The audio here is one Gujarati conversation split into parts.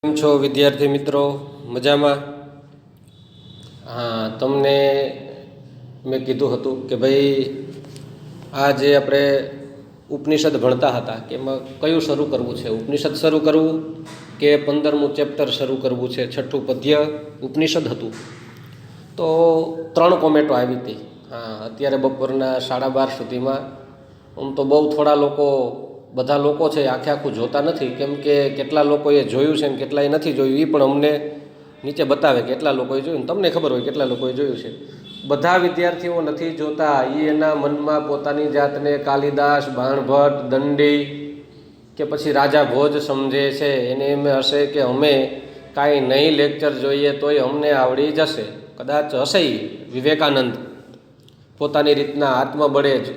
કેમ છો વિદ્યાર્થી મિત્રો? મજામાં? હા, તમને મેં કીધું હતું કે ભાઈ આ જે આપણે ઉપનિષદ ભણતા હતા કે એમાં કયું શરૂ કરવું છે, ઉપનિષદ શરૂ કરવું કે 15મું ચેપ્ટર શરૂ કરવું છે, 6ઠું પદ્ય ઉપનિષદ હતું. તો 3 કોમેન્ટો આવી હતી. હા, અત્યારે બપોરના 12:30 સુધીમાં. આમ તો બહુ થોડા લોકો, બધા લોકો છે આખું જોતા નથી, કેમ કે કેટલા લોકોએ જોયું છે ને કેટલાએ નથી જોયું એ પણ અમને નીચે બતાવે કે કેટલા લોકોએ જોયું ને તમને ખબર હોય કેટલા લોકોએ જોયું છે. બધા વિદ્યાર્થીઓ નથી જોતા. એ એના મનમાં પોતાની જાતને કાલિદાસ, બાણભટ્ટ, દંડી કે પછી રાજા ભોજ સમજે છે. એને એમ હશે કે અમે કાંઈ નહીં લેક્ચર જોઈએ તોય અમને આવડી જશે. કદાચ હશે વિવેકાનંદ પોતાની રીતના આત્મબળે જ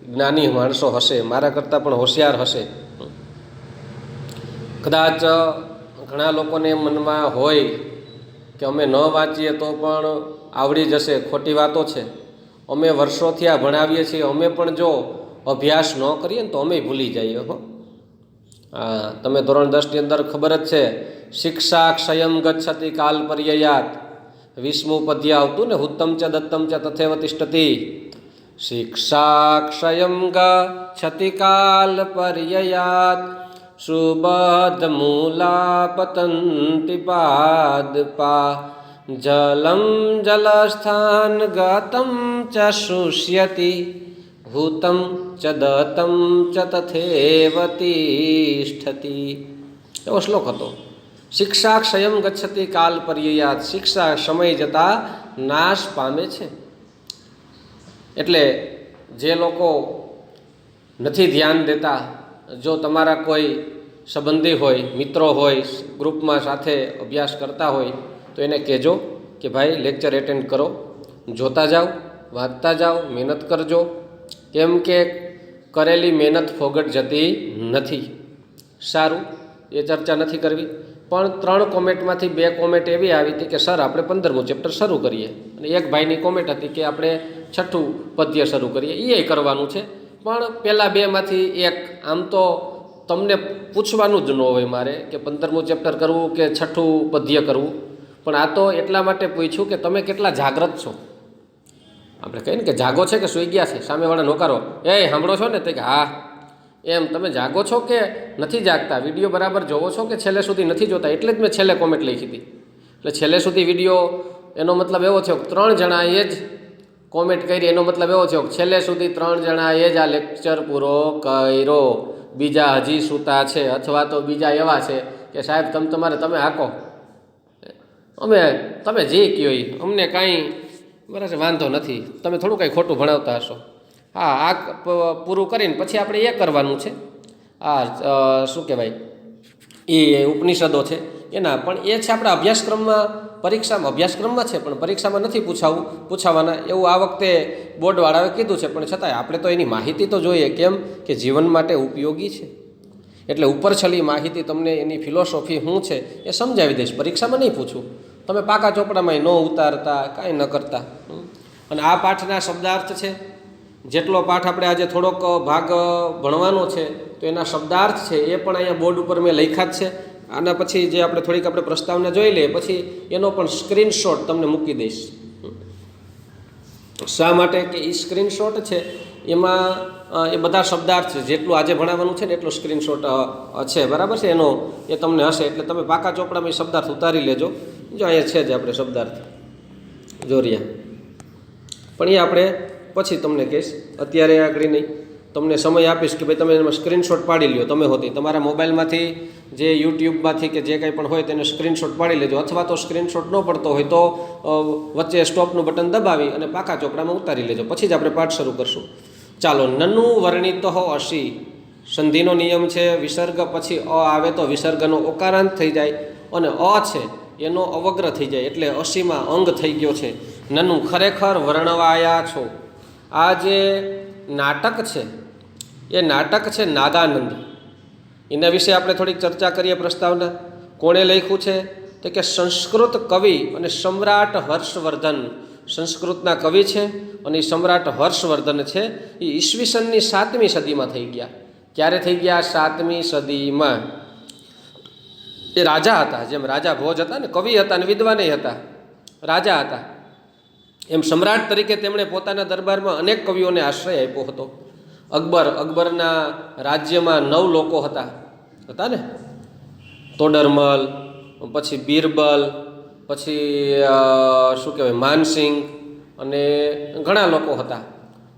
જ્ઞાની માણસો હશે, મારા કરતાં પણ હોશિયાર હશે. કદાચ ઘણા લોકોને મનમાં હોય કે અમે ન વાંચીએ તો પણ આવડી જશે. ખોટી વાતો છે. અમે વર્ષોથી આ ભણાવીએ છીએ, અમે પણ જો અભ્યાસ ન કરીએ ને તો અમે ભૂલી જઈએ. હા, તમે ધોરણ 10ની અંદર ખબર જ છે, શિક્ષા ક્ષયમ ગચ્છતિ કાલ પર્યયાત. 20મું પદ્ય આવતું ને, હુત્તમ ચ દત્તમ ચ તથૈવ તિષ્ઠતિ. શિક્ષા ક્ષયમ ગચ્છતિ કાલ પર્યયાત, સુબદ્ધ મૂલા પતંતિ પાદપા, જલમ જલસ્થાન ગતમ ચ શુષ્યતિ, ભૂતમ ચ દત્તમ ચ તથૈવ તિષ્ઠતિ. એવો શ્લોક હતો. શિક્ષા ક્ષયમ ગચ્છતિ કાલ પર્યયાત. શિક્ષા સમય જતાં નાશ પામે છે. એટલે જે લોકો નથી ધ્યાન દેતા, જો તમારા કોઈ સંબંધી હોય, મિત્રો હોય, ગ્રુપમાં સાથે અભ્યાસ કરતા હોય તો એને કહેજો કે ભાઈ લેક્ચર એટેન્ડ કરો, જોતા જાઓ, વાંચતા જાઓ, મહેનત કરજો. કેમ કે કરેલી મહેનત ફોગટ જતી નથી. સારું, એ ચર્ચા નથી કરવી. પણ 3 કોમેન્ટમાંથી 2 કોમેન્ટ એવી આવી હતી કે સર આપણે 15મું ચેપ્ટર શરૂ કરીએ, અને એક ભાઈની કોમેન્ટ હતી કે આપણે 6ઠું પદ્ય શરૂ કરીએ. એ કરવાનું છે, પણ પહેલાં 2માંથી એક. આમ તો તમને પૂછવાનું જ ન હોય મારે કે 15મું ચેપ્ટર કરવું કે 6ઠું પદ્ય કરવું, પણ આ તો એટલા માટે પૂછ્યું કે તમે કેટલા જાગ્રત છો. આપણે કહીએ ને કે જાગો છે કે સૂઈ ગયા છે, સામેવાળા નોકારો એ સાંભળો છો ને, તો કે હા. એમ તમે જાગો છો કે નથી જાગતા, વિડીયો બરાબર જોવો છો કે છેલ્લે સુધી નથી જોતા. એટલે જ મેં છેલ્લે કોમેન્ટ લખી હતી. એટલે છેલ્લે સુધી વિડીયો, એનો મતલબ એવો થયો કે 3 જણાએ જ કોમેન્ટ કરી. એનો મતલબ એવો થયો કે છેલ્લે સુધી 3 જણાએ જ આ લેક્ચર પૂરો કર્યો, બીજા હજી સૂતા છે, અથવા તો બીજા એવા છે કે સાહેબ તમે હાકો, તમે જે કહો એ અમને કાંઈ બરાબર વાંધો નથી, તમે થોડું કાંઈ ખોટું ભણાવતા હશો. હા, આ પૂરું કરીને પછી આપણે એ કરવાનું છે. આ શું કહેવાય, એ ઉપનિષદો છે એના, પણ એ છે આપણા અભ્યાસક્રમમાં, અભ્યાસક્રમમાં છે પણ પરીક્ષામાં નથી પૂછાવાના એવું આ વખતે બોર્ડવાળાએ કીધું છે. પણ છતાંય આપણે તો એની માહિતી તો જોઈએ, કેમ કે જીવન માટે ઉપયોગી છે. એટલે ઉપરછલી માહિતી તમને, એની ફિલોસોફી શું છે એ સમજાવી દઈશ. પરીક્ષામાં નહીં પૂછું. તમે પાકા ચોપડામાં ન ઉતારતા, કાંઈ ન કરતા. અને આ પાઠના શબ્દાર્થ છે. જેટલો પાઠ આપણે આજે થોડોક ભાગ ભણવાનો છે તો એના શબ્દાર્થ છે એ પણ અહીંયા બોર્ડ ઉપર મેં લખ્યા જ છે. આના પછી જે આપણે થોડીક આપણે પ્રસ્તાવના જોઈ લઈએ, પછી એનો પણ સ્ક્રીનશોટ તમને મૂકી દઈશ. શા માટે કે એ સ્ક્રીનશોટ છે એમાં એ બધા શબ્દાર્થ છે, જેટલું આજે ભણાવવાનું છે ને એટલો સ્ક્રીનશોટ છે, બરાબર છે. એનો એ તમને હશે એટલે તમે પાકા ચોપડામાં એ શબ્દાર્થ ઉતારી લેજો. જો અહીંયા છે જ આપણે શબ્દાર્થ જોરિયા, પણ એ આપણે પછી તમને કહીશ, અત્યારે આગળ નહીં. તમને સમય આપીશ કે ભાઈ તમે એમાં સ્ક્રીનશોટ પાડી લ્યો. તમે હોતી તમારા મોબાઈલમાંથી, જે યુટ્યુબમાંથી કે જે કંઈ પણ હોય તેને સ્ક્રીનશોટ પાડી લેજો. અથવા તો સ્ક્રીનશોટ ન પડતો હોય તો વચ્ચે સ્ટોપનું બટન દબાવી અને પાકા ચોપડામાં ઉતારી લેજો. પછી જ આપણે પાઠ શરૂ કરશું. ચાલો, નનુ વર્ણિતો અશી. સંધિનો નિયમ છે, વિસર્ગ પછી અ આવે તો વિસર્ગનો ઓકારાંત થઈ જાય, અને અ છે એનો અવગ્ર થઈ જાય, એટલે અશીમાં અંગ થઈ ગયો છે. નનુ ખરેખર વર્ણવાયા છો. આ જે નાટક છે એ નાટક છે નાગાનંદ. એના વિશે આપણે થોડીક ચર્ચા કરીએ. પ્રસ્તાવના કોણે લખ્યું છે તો કે સંસ્કૃત કવિ અને સમ્રાટ હર્ષવર્ધન. સંસ્કૃતના કવિ છે અને એ સમ્રાટ હર્ષવર્ધન છે. એ ઈસવીસનની 7મી સદીમાં થઈ ગયા. ક્યારે થઈ ગયા? 7મી સદીમાં. એ રાજા હતા, જેમ રાજા ભોજ હતા ને, કવિ હતા ને વિદ્વાને હતા, રાજા હતા, એમ સમ્રાટ તરીકે તેમણે પોતાના દરબારમાં અનેક કવિઓને આશ્રય આપ્યો હતો. અકબરના રાજ્યમાં 9 લોકો હતા ને, તોડરમલ, પછી બીરબલ, પછી શું કહેવાય માનસિંહ, અને ઘણા લોકો હતા.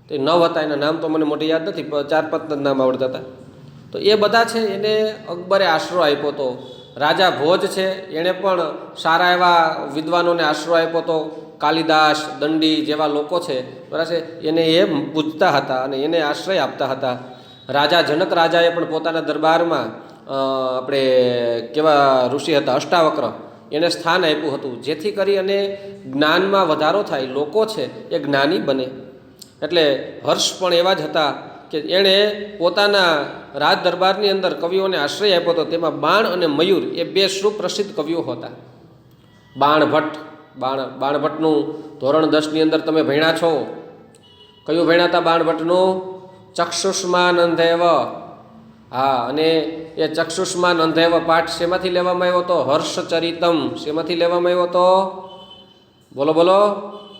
તો એ 9 હતા, એના નામ તો મને મોટી યાદ નથી, 4-5 નામ આવડતા હતા. તો એ બધા છે એને અકબરે આશરો આપ્યો હતો. રાજા ભોજ છે એણે પણ સારા એવા વિદ્વાનોને આશરો આપ્યો હતો. કાલિદાસ, દંડી જેવા લોકો છે, બરાબર છે, એને એ પૂજતા હતા અને એને આશ્રય આપતા હતા. રાજા જનક રાજાએ પણ પોતાના દરબારમાં આપણે કેવા ઋષિ હતા, અષ્ટાવક્ર, એને સ્થાન આપ્યું હતું, જેથી કરી અને જ્ઞાનમાં વધારો થાય, લોકો છે એ જ્ઞાની બને. એટલે હર્ષ પણ એવા જ હતા કે એણે પોતાના રાજ દરબારની અંદર કવિઓને આશ્રય આપ્યો હતો. તેમાં બાણ અને મયુર એ 2 સુપ્રસિદ્ધ કવિઓ હતા. બાણભટ્ટનું ધોરણ 10ની અંદર તમે ભણ્યા છો. કયું ભણ્યા હતા બાણભટ્ટનું? ચક્ષુષ્માનંદેવ. હા, અને એ ચક્ષુષ્માનંદેવ પાઠ શેમાંથી લેવામાં આવ્યો હતો? હર્ષચરિતમ. શેમાંથી લેવામાં આવ્યો હતો? બોલો બોલો,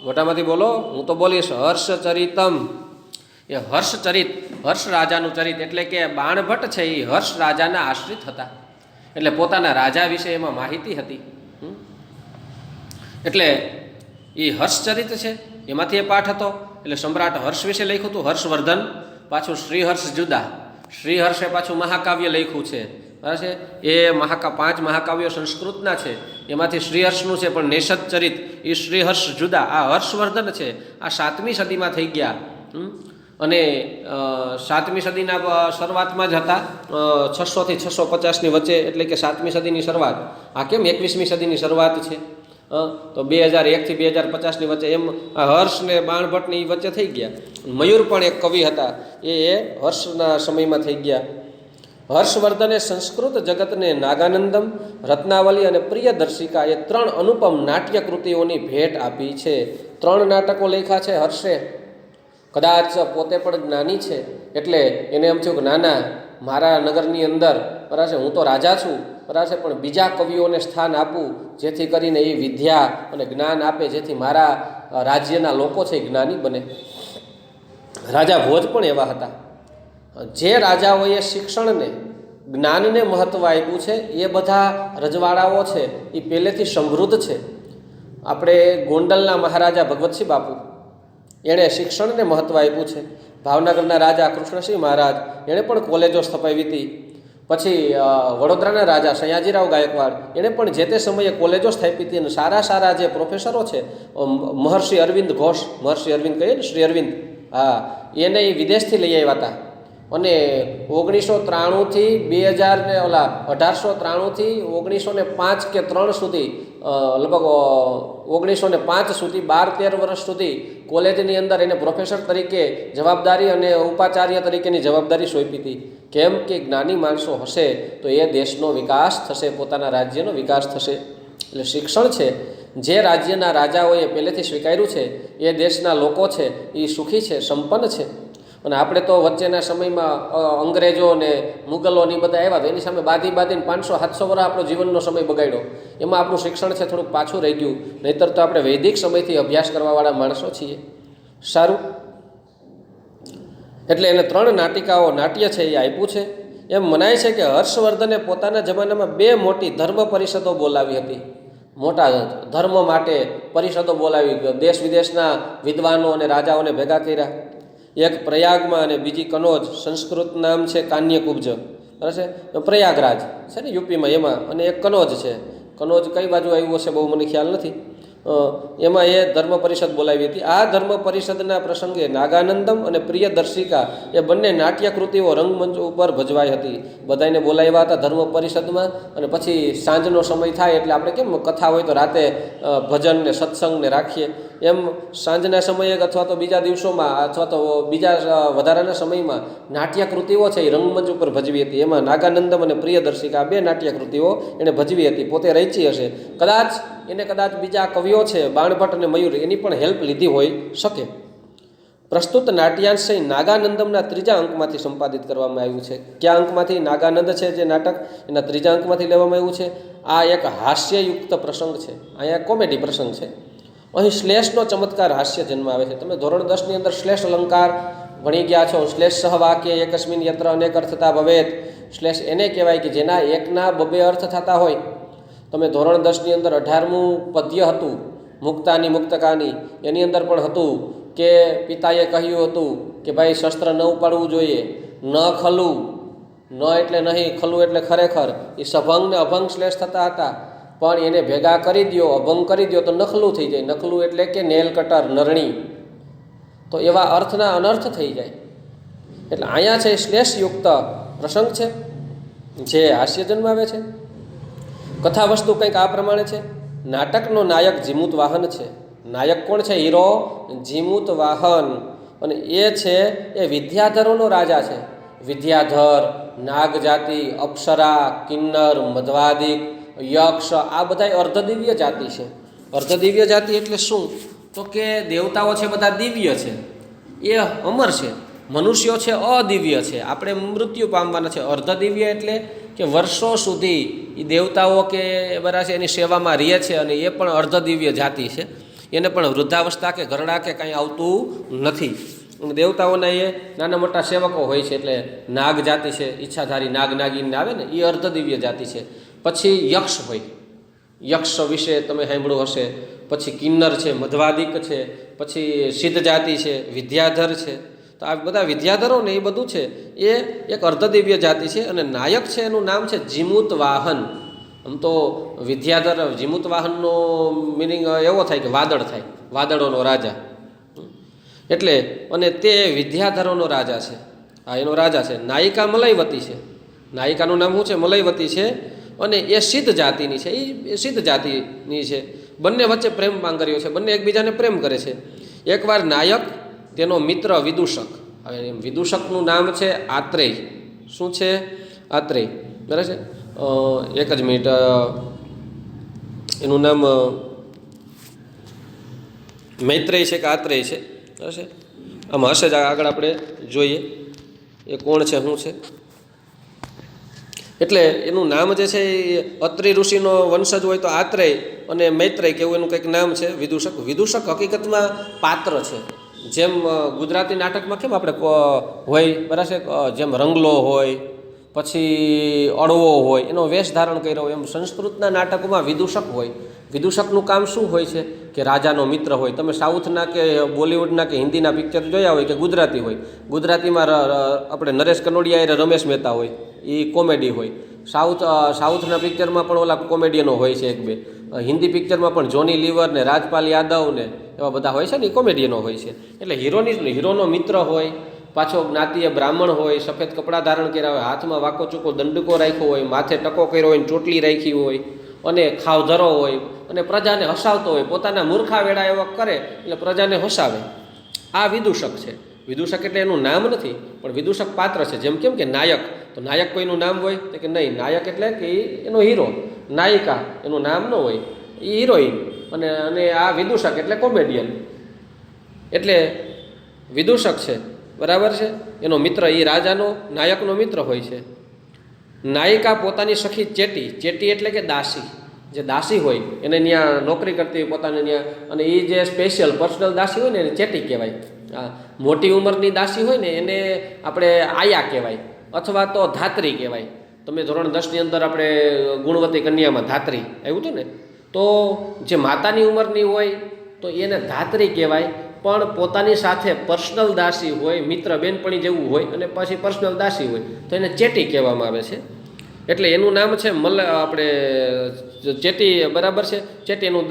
મોટામાંથી બોલો, હું તો બોલીશ. હર્ષચરિતમ. એ હર્ષચરિત, હર્ષ રાજાનું ચરિત, એટલે કે બાણભટ્ટ છે એ હર્ષ રાજાના આશ્રિત હતા, એટલે પોતાના રાજા વિશે એમાં માહિતી હતી. એટલે એ હર્ષચરિત છે, એમાંથી એ પાઠ હતો. એટલે સમ્રાટ હર્ષ વિશે લખ્યું હતું, હર્ષવર્ધન. પાછું શ્રીહર્ષ જુદા, શ્રીહર્ષે પાછું મહાકાવ્ય લખ્યું છે, બરાબર છે. એ 5 મહાકાવ્યો સંસ્કૃતના છે, એમાંથી શ્રીહર્ષનું છે, પણ નેષદ ચરિત એ શ્રીહર્ષ જુદા. આ હર્ષવર્ધન છે, આ 7મી સદીમાં થઈ ગયા. અને 7મી સદીના શરૂઆતમાં જ હતા, 600 થી 650ની વચ્ચે, એટલે કે 7મી સદીની શરૂઆત. આ કેમ 21મી સદીની શરૂઆત છે? તો 2001 થી 2050ની વચ્ચે, એમ હર્ષ ને બાણભટ્ટની વચ્ચે થઈ ગયા. મયુર પણ એક કવિ હતા, એ હર્ષના સમયમાં થઈ ગયા. હર્ષવર્ધને સંસ્કૃત જગતને નાગાનંદમ, રત્નાવલી અને પ્રિયદર્શિકા એ 3 અનુપમ નાટ્ય કૃતિઓની ભેટ આપી છે. 3 નાટકો લખ્યા છે હર્ષે. કદાચ પોતે પણ જ્ઞાની છે, એટલે એને એમ થયું કે નાના, મારા નગરની અંદર, બરાબર છે, હું તો રાજા છું, બરાબર છે, પણ બીજા કવિઓને સ્થાન આપું, જેથી કરીને એ વિદ્યા અને જ્ઞાન આપે, જેથી મારા રાજ્યના લોકો છે જ્ઞાની બને. રાજા ભોજ પણ એવા હતા. જે રાજાઓએ શિક્ષણને, જ્ઞાનને મહત્ત્વ આપ્યું છે, એ બધા રજવાડાઓ છે એ પહેલેથી સમૃદ્ધ છે. આપણે ગોંડલના મહારાજા ભગવતસિંહ બાપુ, એણે શિક્ષણને મહત્ત્વ આપ્યું છે. ભાવનગરના રાજા કૃષ્ણસિંહ મહારાજ, એણે પણ કોલેજો સ્થપાવી હતી. પછી વડોદરાના રાજા સયાજીરાવ ગાયકવાડ, એણે પણ જે તે સમયે કોલેજો સ્થાપી હતી. અને સારા જે પ્રોફેસરો છે, મહર્ષિ અરવિંદ ઘોષ, મહર્ષિ અરવિંદ કહીએ ને, શ્રી અરવિંદ, હા, એને એ વિદેશથી લઈ આવ્યા હતા. અને 1993 થી 1893 થી 1905 કે 3 સુધી, લગભગ 1905 સુધી 12-13 વર્ષ સુધી કોલેજની અંદર એને પ્રોફેસર તરીકે જવાબદારી અને ઉપાચાર્ય તરીકેની જવાબદારી સોંપી હતી. કેમ કે જ્ઞાની માણસો હશે તો એ દેશનો વિકાસ થશે, પોતાના રાજ્યનો વિકાસ થશે. એટલે શિક્ષણ છે, જે રાજ્યના રાજાઓએ પહેલેથી સ્વીકાર્યું છે, એ દેશના લોકો છે એ સુખી છે, સંપન્ન છે. અને આપણે તો વચ્ચેના સમયમાં અંગ્રેજો ને મુગલોની બધા આવ્યા, તો એની સામે બાંધીને 500-700 વર્ષ આપણો જીવનનો સમય બગાડ્યો. એમાં આપણું શિક્ષણ છે થોડુંક પાછું રહી ગયું, નહીંતર તો આપણે વૈદિક સમયથી અભ્યાસ કરવાવાળા માણસો છીએ. સારું, એટલે એને 3 નાટ્ય છે એ આપ્યું છે. એમ મનાય છે કે હર્ષવર્ધને પોતાના જમાનામાં 2 મોટી ધર્મ પરિષદો બોલાવી હતી. મોટા ધર્મ માટે પરિષદો બોલાવી, દેશ વિદેશના વિદ્વાનો અને રાજાઓને ભેગા કર્યા. એક પ્રયાગમાં અને બીજી કનોજ, સંસ્કૃત નામ છે કાન્યકુબ્જ, બરાબર છે, પ્રયાગરાજ છે ને યુપીમાં, એમાં. અને એક કનોજ છે. કનોજ કઈ બાજુ આવ્યું હશે બહુ મને ખ્યાલ નથી. એમાં એ ધર્મ પરિષદ બોલાવી હતી. આ ધર્મ પરિષદના પ્રસંગે નાગાનંદમ અને પ્રિયદર્શિકા એ બંને નાટ્યકૃતિઓ રંગમંચ ઉપર ભજવાઈ હતી. બધાને બોલાવ્યા હતા ધર્મ પરિષદમાં. અને પછી સાંજનો સમય થાય એટલે આપણે કેમ કથા હોય તો રાતે ભજન ને સત્સંગને રાખીએ, એમ સાંજના સમયે અથવા તો બીજા દિવસોમાં અથવા તો બીજા વધારાના સમયમાં નાટ્યકૃતિઓ છે એ રંગમંચ ઉપર ભજવી હતી. એમાં નાગાનંદમ અને પ્રિયદર્શિકા 2 નાટ્યકૃતિઓ એણે ભજવી હતી. પોતે રચી હશે, કદાચ બીજા કવિઓ છે બાણભટ્ટ અને મયુર, એની પણ હેલ્પ લીધી હોઈ શકે. પ્રસ્તુત નાટ્યાંશ નાગાનંદમના 3જા અંકમાંથી સંપાદિત કરવામાં આવ્યું છે. કયા અંકમાંથી? નાગાનંદ છે જે નાટક, એના 3જા અંકમાંથી લેવામાં આવ્યું છે. આ એક હાસ્યયુક્ત પ્રસંગ છે, અહીંયા કોમેડી પ્રસંગ છે. અહીં શ્લેષનો ચમત્કાર હાસ્ય જન્મ આવે છે. તમે ધોરણ 10ની અંદર શ્લેષ અલંકાર ભણી ગયા છો. શ્લેષ સહવાક્ય એકસ્મિન યત્ર અનેક અર્થતા ભવેત. શ્લેષ એને કહેવાય કે જેના એકના બબે અર્થ થતા હોય. તમે ધોરણ 10ની અંદર 18મું પદ્ય હતું મુક્તાની મુક્તકાની, એની અંદર પણ હતું કે પિતાએ કહ્યું હતું કે ભાઈ શસ્ત્ર ન ઉપાડવું જોઈએ, ન ખલું, ન એટલે નહીં, ખલું એટલે ખરેખર. એ સભંગ ને અભંગ શ્લેષ થતા હતા, પણ એને ભેગા કરી દો, અભંગ કરી દો તો નખલું થઈ જાય. નખલું એટલે કે નેલ કટર, નરણી. તો એવા અર્થના અનર્થ થઈ જાય. એટલે અહીંયા છે શ્લેષયુક્ત પ્રસંગ છે જે હાસ્ય જન્માવે છે. કથા વસ્તુ કંઈક આ પ્રમાણે છે. નાટકનો નાયક જીમૂત વાહન છે. નાયક કોણ છે? હીરો જીમૂત વાહન. અને એ છે એ વિદ્યાધરોનો રાજા છે. વિદ્યાધર, નાગ જાતિ, અપ્સરા, કિન્નર, મધ્વાદિક, યક્ષ, આ બધા અર્ધદિવ્ય જાતિ છે. અર્ધદિવ્ય જાતિ એટલે શું? તો કે દેવતાઓ છે બધા દિવ્ય છે, એ અમર છે. મનુષ્યો છે અદિવ્ય છે, આપણે મૃત્યુ પામવાના છે. અર્ધદિવ્ય એટલે કે વર્ષો સુધી એ દેવતાઓ કે બરાબર છે એની સેવામાં રહે છે, અને એ પણ અર્ધદિવ્ય જાતિ છે. એને પણ વૃદ્ધાવસ્થા કે ઘરડા કે કાંઈ આવતું નથી. દેવતાઓના એ નાના મોટા સેવકો હોય છે. એટલે નાગ જાતિ છે, ઈચ્છાધારી નાગ નાગીને આવે ને, એ અર્ધદિવ્ય જાતિ છે. પછી યક્ષ હોય, યક્ષ વિશે તમે સાંભળ્યું હશે. પછી કિન્નર છે, મધ્વાદિક છે, પછી સિદ્ધ જાતિ છે, વિદ્યાધર છે. તો આ બધા વિદ્યાધરો ને એ બધું છે એ એક અર્ધદિવ્ય જાતિ છે. અને નાયક છે એનું નામ છે જીમૂત વાહન. આમ તો વિદ્યાધર જીમૂત વાહનનો મિનિંગ એવો થાય કે વાદળ થાય, વાદળોનો રાજા. એટલે અને તે વિદ્યાધરોનો રાજા છે. આ એનો રાજા છે. નાયિકા મલયવતી છે. નાયિકાનું નામ શું છે? મલયવતી છે. અને એ સિદ્ધ જાતિની છે. એ સિદ્ધ જાતિની છે. બંને વચ્ચે પ્રેમ માંગર્યો છે. બંને એકબીજાને પ્રેમ કરે છે. એકવાર નાયક, તેનો મિત્ર વિદૂષક. હવે વિદૂષકનું નામ છે આત્રેય. શું છે? આત્રેય. બરાબર છે. એક જ મિનિટ, એનું નામ મૈત્રેય છે કે આત્રેય છે? બરાબર છે. આમાં હશે જ, આગળ આપણે જોઈએ એ કોણ છે, શું છે. એટલે એનું નામ જે છે એ અત્રિ ઋષિનો વંશજ હોય તો આત્રેય, અને મૈત્રેય કેવું એનું કંઈક નામ છે વિદૂષક. વિદૂષક હકીકતમાં પાત્ર છે. જેમ ગુજરાતી નાટકમાં કેમ આપણે હોય બરાબર છે, જેમ રંગલો હોય, પછી અળવો હોય, એનો વેશ ધારણ કર્યો હોય, એમ સંસ્કૃતના નાટકોમાં વિદૂષક હોય. વિદૂષકનું કામ શું હોય છે કે રાજાનો મિત્ર હોય. તમે સાઉથના કે બોલિવૂડના કે હિન્દીના પિક્ચર જોયા હોય કે ગુજરાતી હોય. ગુજરાતીમાં આપણે નરેશ કનોડિયા એ રમેશ મહેતા હોય, એ કોમેડી હોય. સાઉથના પિક્ચરમાં પણ ઓલા કોમેડિયનો હોય છે એક બે. હિન્દી પિક્ચરમાં પણ જોની લીવર ને રાજપાલ યાદવ ને એવા બધા હોય છે ને, એ કોમેડિયનો હોય છે. એટલે હીરોનો મિત્ર હોય, પાછો જ્ઞાતિય બ્રાહ્મણ હોય, સફેદ કપડાં ધારણ કર્યા હોય, હાથમાં વાંકો ચૂકો દંડકો રાખ્યો હોય, માથે ટકો કર્યો હોય, ચોટલી રાખી હોય, અને ખાવધરો હોય, અને પ્રજાને હસાવતો હોય. પોતાના મૂર્ખા વેળા એવા કરે એટલે પ્રજાને હસાવે. આ વિદૂષક છે. વિદૂષક એટલે એનું નામ નથી, પણ વિદૂષક પાત્ર છે. જેમ કેમ કે નાયક, તો નાયક કોઈનું નામ હોય તો કે નહીં, નાયક એટલે કે એનો હીરો. નાયિકા એનું નામ ન હોય, એ હિરોઈન. અને આ વિદૂષક એટલે કોમેડિયન. એટલે વિદૂષક છે, બરાબર છે. એનો મિત્ર એ રાજાનો નાયકનો મિત્ર હોય છે. નાયિકા પોતાની સખી ચેટી, ચેટી એટલે કે દાસી, જે દાસી હોય એને ત્યાં નોકરી કરતી હોય પોતાને ત્યાં, અને એ જે સ્પેશિયલ પર્સનલ દાસી હોય ને એને ચેટી કહેવાય. મોટી ઉંમરની દાસી હોય ને એને આપણે આયા કહેવાય, અથવા તો ધાત્રી કહેવાય. તમે ધોરણ 10ની અંદર આપણે ગુણવતી કન્યામાં ધાત્રી આવ્યું હતું ને, તો જે માતાની ઉંમરની હોય તો એને ધાત્રી કહેવાય. પણ પોતાની સાથે પર્સનલ દાસી હોય, મિત્ર બેનપણી જેવું હોય, અને પછી પર્સનલ દાસી હોય તો એને ચેટી કહેવામાં આવે છે. એટલે એનું નામ છે આપણે ચેટી, બરાબર છે. ચેટીનું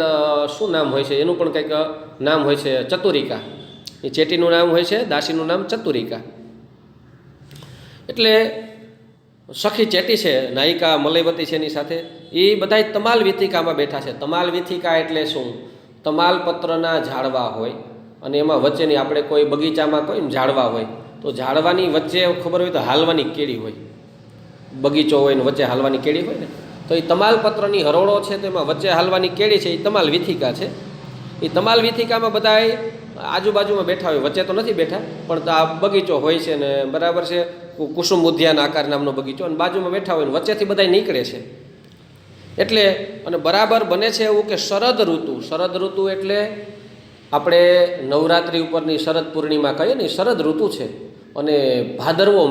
શું નામ હોય છે? એનું પણ કંઈક નામ હોય છે, ચતુરિકા. એ ચેટીનું નામ હોય છે, દાસીનું નામ ચતુરિકા. એટલે સખી ચેટી છે, નાયિકા મલયવતી છે એની સાથે. એ બધા તમાલ વિથિકામાં બેઠા છે. તમાલ વિથિકા એટલે શું? તમાલપત્રના ઝાડવા હોય, અને એમાં વચ્ચેની આપણે કોઈ બગીચામાં કોઈ ઝાડવા હોય, તો ઝાડવાની વચ્ચે ખબર હોય તો હાલવાની કેળી હોય. બગીચો હોય ને વચ્ચે હાલવાની કેળી હોય ને, તો એ તમાલપત્રની હરોળો છે, તો એમાં વચ્ચે હાલવાની કેળી છે, એ તમાલ વિથિકા છે. એ તમાલ વિથિકામાં બધાય આજુબાજુમાં બેઠા હોય, વચ્ચે તો નથી બેઠા, પણ આ બગીચો હોય છે ને બરાબર છે, કુસુમ ઉદ્યાન આકાર નામનો બગીચો, અને બાજુમાં બેઠા હોય ને વચ્ચેથી બધા નીકળે છે. એટલે અને બરાબર બને છે એવું કે શરદ ઋતુ એટલે આપણે નવરાત્રિ ઉપરની શરદ પૂર્ણિમા કહીએ ને, શરદ ઋતુ છે. અને ભાદરવો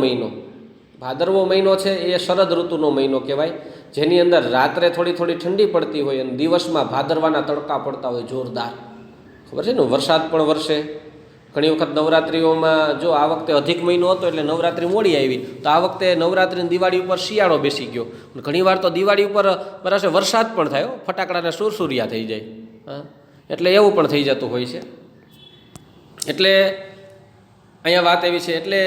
મહિનો છે એ શરદ ઋતુનો મહિનો કહેવાય, જેની અંદર રાત્રે થોડી થોડી ઠંડી પડતી હોય અને દિવસમાં ભાદરવાના તડકા પડતા હોય જોરદાર. ખબર છે ને, વરસાદ પણ વરસે. ઘણી વખત નવરાત્રિઓમાં જો આ વખતે અધિક મહિનો હતો એટલે નવરાત્રિ મોડી આવી, તો આ વખતે નવરાત્રિની દિવાળી ઉપર શિયાળો બેસી ગયો. ઘણીવાર તો દિવાળી ઉપર બરાબર વરસાદ પણ થયો, ફટાકડાને સુરસુરિયા થઈ જાય. હા, એટલે એવું પણ થઈ જતું હોય છે. એટલે અહીંયા વાત એવી છે, એટલે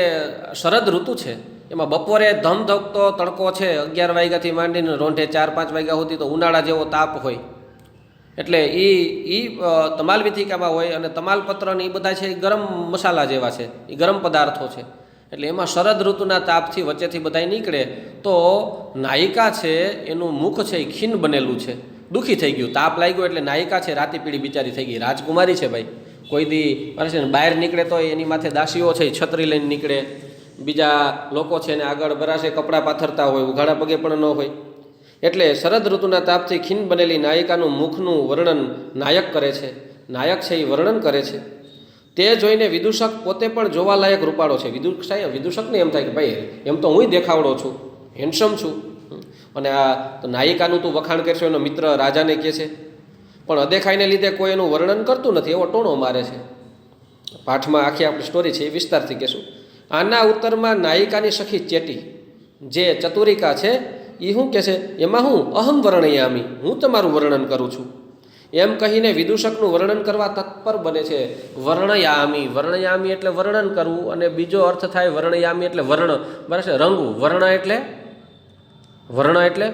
શરદ ઋતુ છે એમાં બપોરે ધમધકતો તડકો છે, 11 વાગ્યાથી માંડીને રોંઢે 4-5 વાગ્યા સુધી તો ઉનાળા જેવો તાપ હોય. એટલે એ તમાલ વિથિકામાં હોય, અને તમાલપત્ર ને એ બધા છે એ ગરમ મસાલા જેવા છે, એ ગરમ પદાર્થો છે. એટલે એમાં શરદ ઋતુના તાપથી વચ્ચેથી બધા નીકળે તો નાયિકા છે એનું મુખ છે એ ખીન બનેલું છે, દુઃખી થઈ ગયું, તાપ લાગ્યો એટલે નાયિકા છે રાતી પીળી બિચારી થઈ ગઈ. રાજકુમારી છે ભાઈ, કોઈ દી છે ને બહાર નીકળે તો એની માથે દાસીઓ છે છત્રી લઈને નીકળે, બીજા લોકો છે ને આગળ બરાશે કપડાં પાથરતા હોય, ઉઘાડા પગે પણ ન હોય. એટલે શરદ ઋતુના તાપથી ખીન બનેલી નાયિકાનું મુખનું વર્ણન નાયક કરે છે. નાયક છે એ વર્ણન કરે છે. તે જોઈને વિદૂષક પોતે પણ જોવાલાયક રૂપાળો છે. વિદૂષકને એમ થાય કે ભાઈ એમ તો હું દેખાવડો છું, હેન્ડસમ છું, અને આ નાયિકાનું તું વખાણ કરશો એનો મિત્ર રાજાને કહે છે, પણ અદેખાઈને લીધે કોઈ એનું વર્ણન કરતું નથી, એવો ટોણો મારે છે. પાઠમાં આખી આપણી સ્ટોરી છે એ વિસ્તારથી કહેશું. આના ઉત્તરમાં નાયિકાની સખી ચેટી જે ચતુરિકા છે એ શું કહે છે, એમાં હું અહમ વર્ણયામી, હું તમારું વર્ણન કરું છું એમ કહીને વિદૂષકનું વર્ણન કરવા તત્પર બને છે. વર્ણયામી એટલે વર્ણન કરવું, અને બીજો અર્થ થાય વર્ણયામી એટલે વર્ણ, બરાબર છે, રંગવું. વર્ણ એટલે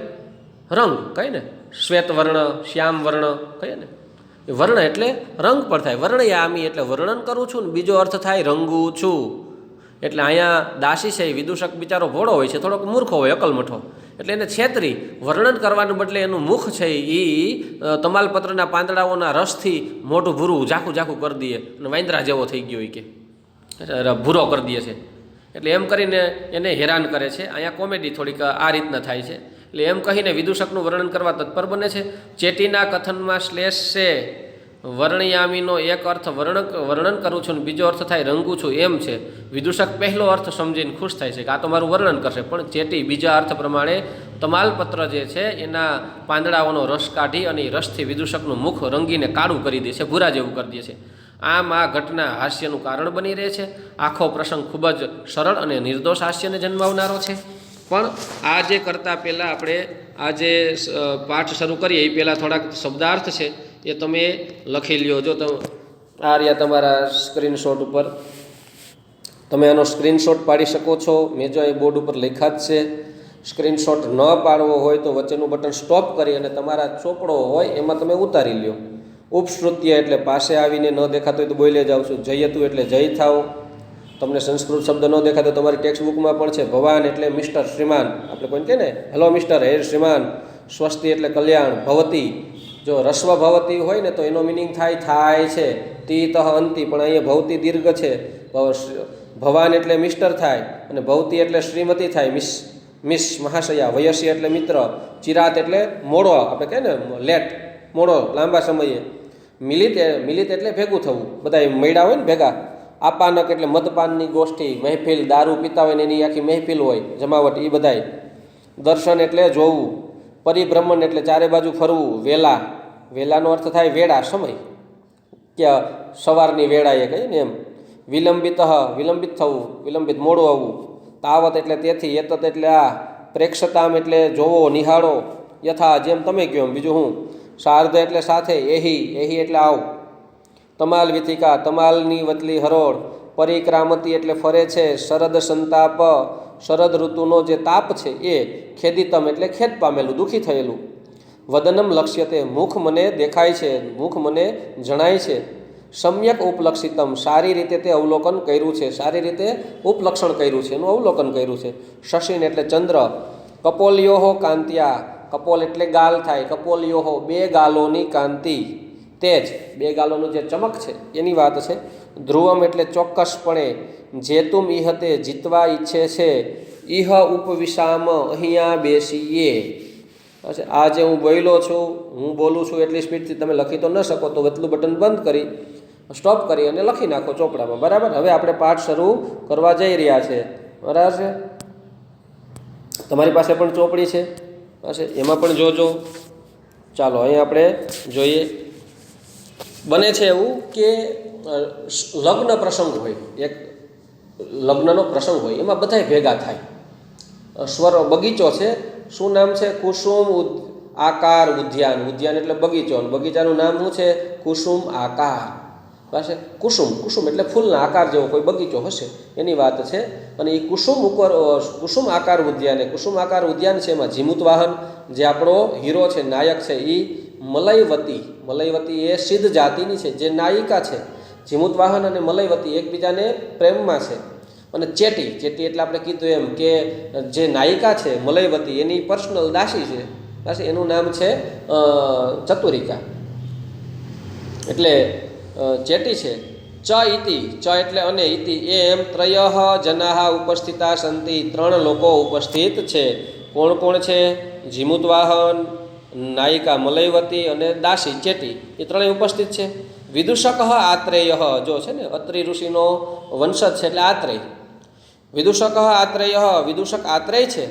રંગ કહીએ ને, શ્વેત વર્ણ, શ્યામ વર્ણ કહીએ ને, વર્ણ એટલે રંગ પણ થાય. વર્ણયામી એટલે વર્ણન કરું છું, ને બીજો અર્થ થાય રંગું છું. એટલે અહીંયા દાસી છે એ વિદૂષક બિચારો ભોળો હોય છે, થોડોક મૂર્ખો હોય, અકલમઠો, એટલે એને છેતરી વર્ણન કરવાને બદલે એનું મુખ છે એ તમાલપત્રના પાંદડાઓના રસથી મોઢું ભૂરું ઝાખું કરી દઈએ અને વાંદરા જેવો થઈ ગયો કે ભૂરો કરી દે છે. એટલે એમ કરીને એને હેરાન કરે છે. અહીંયા કોમેડી થોડીક આ રીતના થાય છે. એટલે એમ કહીને વિદૂષકનું વર્ણન કરવા તત્પર બને છે. ચેટીના કથનમાં શ્લેષ છે વર્ણયામીનો એક અર્થ વર્ણન કરું છું, ને બીજો અર્થ થાય રંગું છું એમ છે. વિદૂષક પહેલો અર્થ સમજીને ખુશ થાય છે કે આ તો મારું વર્ણન કરશે, પણ ચેટી બીજા અર્થ પ્રમાણે તમાલપત્ર જે છે એના પાંદડાઓનો રસ કાઢી અને એ રસથી વિદૂષકનું મુખ રંગીને કાળું કરી દે છે, ભૂરા જેવું કરી દે છે. આમ આ ઘટના હાસ્યનું કારણ બની રહે છે. આખો પ્રસંગ ખૂબ જ સરળ અને નિર્દોષ હાસ્યને જન્માવનારો છે. પણ આ જે કરતાં પહેલાં આપણે આ જે પાઠ શરૂ કરીએ એ પહેલાં થોડાક શબ્દાર્થ છે એ તમે લખી લ્યો. જો તમે આ રહ્યા તમારા સ્ક્રીનશોટ ઉપર, તમે આનો સ્ક્રીનશોટ પાડી શકો છો. મેં જો એ બોર્ડ ઉપર લખ્યા જ છે. સ્ક્રીનશોટ ન પાડવો હોય તો વચ્ચેનું બટન સ્ટોપ કરી અને તમારા ચોપડો હોય એમાં તમે ઉતારી લ્યો. ઉપશ્રુત્ય એટલે પાસે આવીને ન દેખાતો હોય તો બોલે જાઉં છું. જયતું એટલે જય થાવ. તમને સંસ્કૃત શબ્દ ન દેખાતો તમારી ટેક્સ્ટ બુકમાં પણ છે. ભવાન એટલે મિસ્ટર, શ્રીમાન, આપણે કોઈને કહે ને હેલો મિસ્ટર, હે શ્રીમાન. સ્વસ્તિ એટલે કલ્યાણ. ભવતી, જો રસ્વ ભવતી હોય ને તો એનો મિનિંગ થાય છે તીતઃ અંતિ, પણ અહીંયા ભવતી દીર્ઘ છે. ભવાન એટલે મિસ્ટર થાય, અને ભવતી એટલે શ્રીમતી થાય, મિસ મહાશયા. વયસ્ય એટલે મિત્ર. ચિરાત એટલે મોડો, આપણે કહે ને લેટ, મોડો, લાંબા સમયે. મિલિત એટલે ભેગું થવું, બધા મળ્યા હોય ને ભેગા. આપાનક એટલે મદપાનની ગોષ્ઠી, મહેફિલ, દારૂ પીતા હોય ને એની આખી મહેફિલ હોય, જમાવટ, એ બધાય. દર્શન એટલે જોવું. પરિભ્રમણ એટલે ચારે બાજુ ફરવું. વેલાનો અર્થ થાય વેળા, સમય, કે સવારની વેળાએ કહીએ ને એમ. વિલંબિત થવું, વિલંબિત, મોડું આવવું. તાવત એટલે તેથી. એતત એટલે આ. પ્રેક્ષતામ એટલે જોવો, નિહાળો. યથા જેમ તમે કહો એમ, બીજું હું. સાર્ધ એટલે સાથે. એહી એટલે આવ. તમાલ વિથિકા, તમાલની વતલી હરોળ. પરિક્રામતી એટલે ફરે છે. શરદ સંતાપ, શરદ ઋતુનો જે તાપ છે એ. ખેદિતમ એટલે ખેદ પામેલું, દુઃખી થયેલું. વદનમ લક્ષ્યતે, મુખ મને દેખાય છે, મુખ મને જણાય છે. સમ્યક ઉપલક્ષિતમ, સારી રીતે તે અવલોકન કર્યું છે, સારી રીતે ઉપલક્ષણ કર્યું છે, એનું અવલોકન કર્યું છે. શશિન એટલે ચંદ્ર. કપોલ્યોહો કાંત્યા, કપોલ એટલે ગાલ થાય. કપોલ્યોહો બે ગાલોની કાંતિ, તેજ, બે ગાલોનું જે ચમક છે એની વાત છે. ધ્રુવમ એટલે ચોક્કસપણે, જેતુમ ઇહતે જીતવા ઈચ્છે છે, ઇહ ઉપવિશામ અહીંયા બેસીએ. આ જે હું બોલ્યો છું, હું બોલું છું એટલી સ્પીડથી તમે લખી તો ન શકો, તો વચલું બટન બંધ કરી સ્ટોપ કરી અને લખી નાખો ચોપડામાં. બરાબર. હવે આપણે પાઠ શરૂ કરવા જઈ રહ્યા છે. બરાબર છે. તમારી પાસે પણ ચોપડી છે પાસે, એમાં પણ જોજો. ચાલો અહીં આપણે જોઈએ. બને છે એવું કે લગ્ન પ્રસંગ હોય, એક લગ્નનો પ્રસંગ હોય, એમાં બધાય ભેગા થાય. બગીચો છે, શું નામ છે? કુસુમ આકાર ઉદ્યાન. ઉદ્યાન એટલે બગીચો, અને બગીચાનું નામ શું છે? કુસુમ આકાર. પાસે કુસુમ, કુસુમ એટલે ફૂલના આકાર જેવો કોઈ બગીચો હશે એની વાત છે. અને એ કુસુમ ઉપર કુસુમ આકાર ઉદ્યાન, કુસુમ આકાર ઉદ્યાન છે, એમાં જીમુત વાહન જે આપણો હીરો છે, નાયક છે, એ મલયવતી. મલયવતી એ સિદ્ધ જાતિની છે, જે નાયિકા છે. જીમુત વાહન અને મલયવતી એકબીજાને પ્રેમમાં છે. અને ચેટી, ચેટી એટલે આપણે કીધું એમ કે જે નાયિકા છે મલયવતી, એની પર્સનલ દાસી છે, દાસી, એનું નામ છે ચતુરિકા. એટલે ચેટી છે. ચ ઇતિ, ચ એટલે અને, ઇતિ એમ ત્રયઃ જનાઃ ઉપસ્થિતા સંતિ, ત્રણ લોકો ઉપસ્થિત છે. કોણ કોણ છે? જીમુત વાહન, નાયિકા મલયવતી અને દાસી ચેટી, એ ત્રણેય ઉપસ્થિત છે. વિદૂષક આત્રેય, જો છે ને અત્રિ ઋષિનો વંશજ છે એટલે આત્રેય. વિદૂષક આત્રેય, વિદૂષક આત્રેય છે,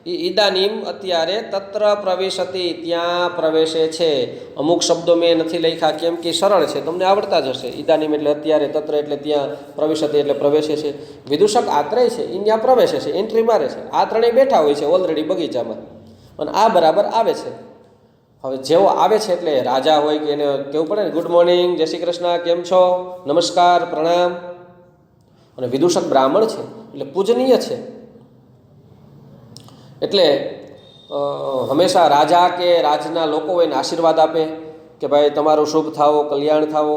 એ ઈદાનીમ અત્યારે તત્ર પ્રવેશતી, ત્યાં પ્રવેશે છે. અમુક શબ્દો મેં નથી લખ્યા કેમ કે સરળ છે, તમને આવડતા જ હશે. ઈદાનીમ એટલે અત્યારે, તત્ર એટલે ત્યાં, પ્રવેશતી એટલે પ્રવેશે છે. વિદૂષક આત્રેય છે, એ ત્યાં પ્રવેશે છે, એન્ટ્રી મારે છે. આ ત્રણેય બેઠા હોય છે ઓલરેડી બગીચામાં, અને આ બરાબર આવે છે. હવે જેવો આવે છે એટલે રાજા હોય કે એને કેવું પડે ને, ગુડ મોર્નિંગ, જય શ્રી કૃષ્ણ, કેમ છો, નમસ્કાર, પ્રણામ. અને વિદૂષક બ્રાહ્મણ છે એટલે પૂજનીય છે. એટલે હંમેશા રાજા કે રાજના લોકો એને આશીર્વાદ આપે કે ભાઈ તમારું શુભ થાવો, કલ્યાણ થાવો.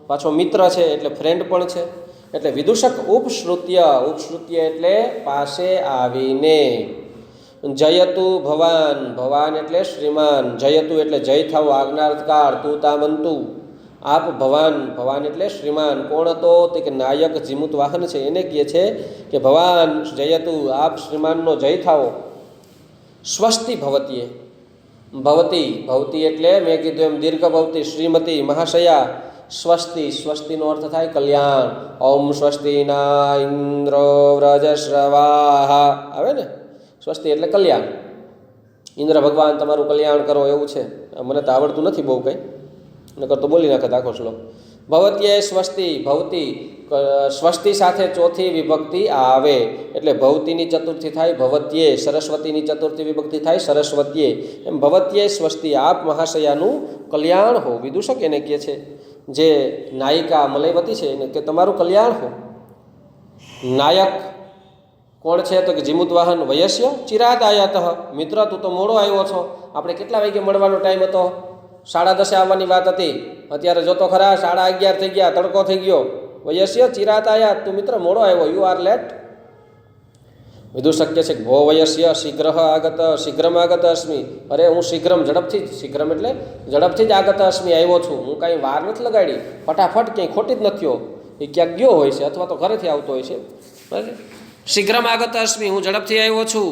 પાછો મિત્ર છે એટલે ફ્રેન્ડ પણ છે. એટલે વિદૂષક ઉપશ્રુત્ય, ઉપશ્રુત્ય એટલે પાસે આવીને. જયતુ ભવાન, ભવાન એટલે શ્રીમાન, જયતુ એટલે જય થાવો, આજ્ઞાર્થકાર, તું તામંતુ. આપ ભવાન, ભવાન એટલે શ્રીમાન. કોણ હતો? તે કે નાયક જીમુત વાહન છે, એને કહે છે કે ભવાન જયતુ, આપ શ્રીમાનનો જય થાવો. સ્વસ્તિ ભવતીએ, ભવતી, ભવતી એટલે મેં કીધું એમ દીર્ઘ ભવતી, શ્રીમતી મહાશયા. સ્વસ્તિ, સ્વસ્તિનો અર્થ થાય કલ્યાણ. ઓમ સ્વસ્તિના ઇન્દ્રો વ્રજશ્રવાહ આવે ને, સ્વસ્તિ એટલે કલ્યાણ. ઇન્દ્ર ભગવાન તમારું કલ્યાણ કરો, એવું છે. મને તો આવડતું નથી બહુ કંઈ, નકર તો બોલી નાખત આખો શ્લોક. ભવત્યે સ્વસ્તિ, ભવતી, સ્વસ્તિ સાથે ચોથી વિભક્તિ આવે એટલે ભવતીની ચતુર્થી થાય ભવત્યે, સરસ્વતીની ચતુર્થી વિભક્તિ થાય સરસ્વત્યે. એમ ભવત્યે સ્વસ્તિ, આપ મહાશયાનું કલ્યાણ હો. વિદૂષક એને કહે છે, જે નાયિકા મલયવતી છે એને કે તમારું કલ્યાણ હો. નાયક કોણ છે? તો કે જીમુત વાહન. વયસ્ય ચિરાત આયાત, મિત્ર તું તો મોડો આવ્યો છો. આપણે કેટલા વાગે મળવાનો ટાઈમ હતો? 10:30 આવવાની વાત હતી, અત્યારે જોતો ખરા 11:30 થઈ ગયા, તડકો થઈ ગયો. વયસ્ય ચિરાત આયાત, તું મિત્ર મોડો આવ્યો, યુ આર લેટ. વિદૂષક કહે છે ભો વયસ્ય શીઘ્ર આગત, શીઘ્રમ આગત અસ્મિ. અરે હું શીઘ્રમ, ઝડપથી જ, શીઘ્રમ એટલે ઝડપથી જ આગત અસ્મિ, આવ્યો છું. હું કાંઈ વાર નથી લગાડી, ફટાફટ ક્યાંય ખોટી જ નથી. એ ક્યાંક ગયો હોય છે અથવા તો ઘરેથી આવતો હોય છે. બરાબર. શીઘ્રમ આગત અસ્મિ, હું ઝડપથી આવ્યો છું.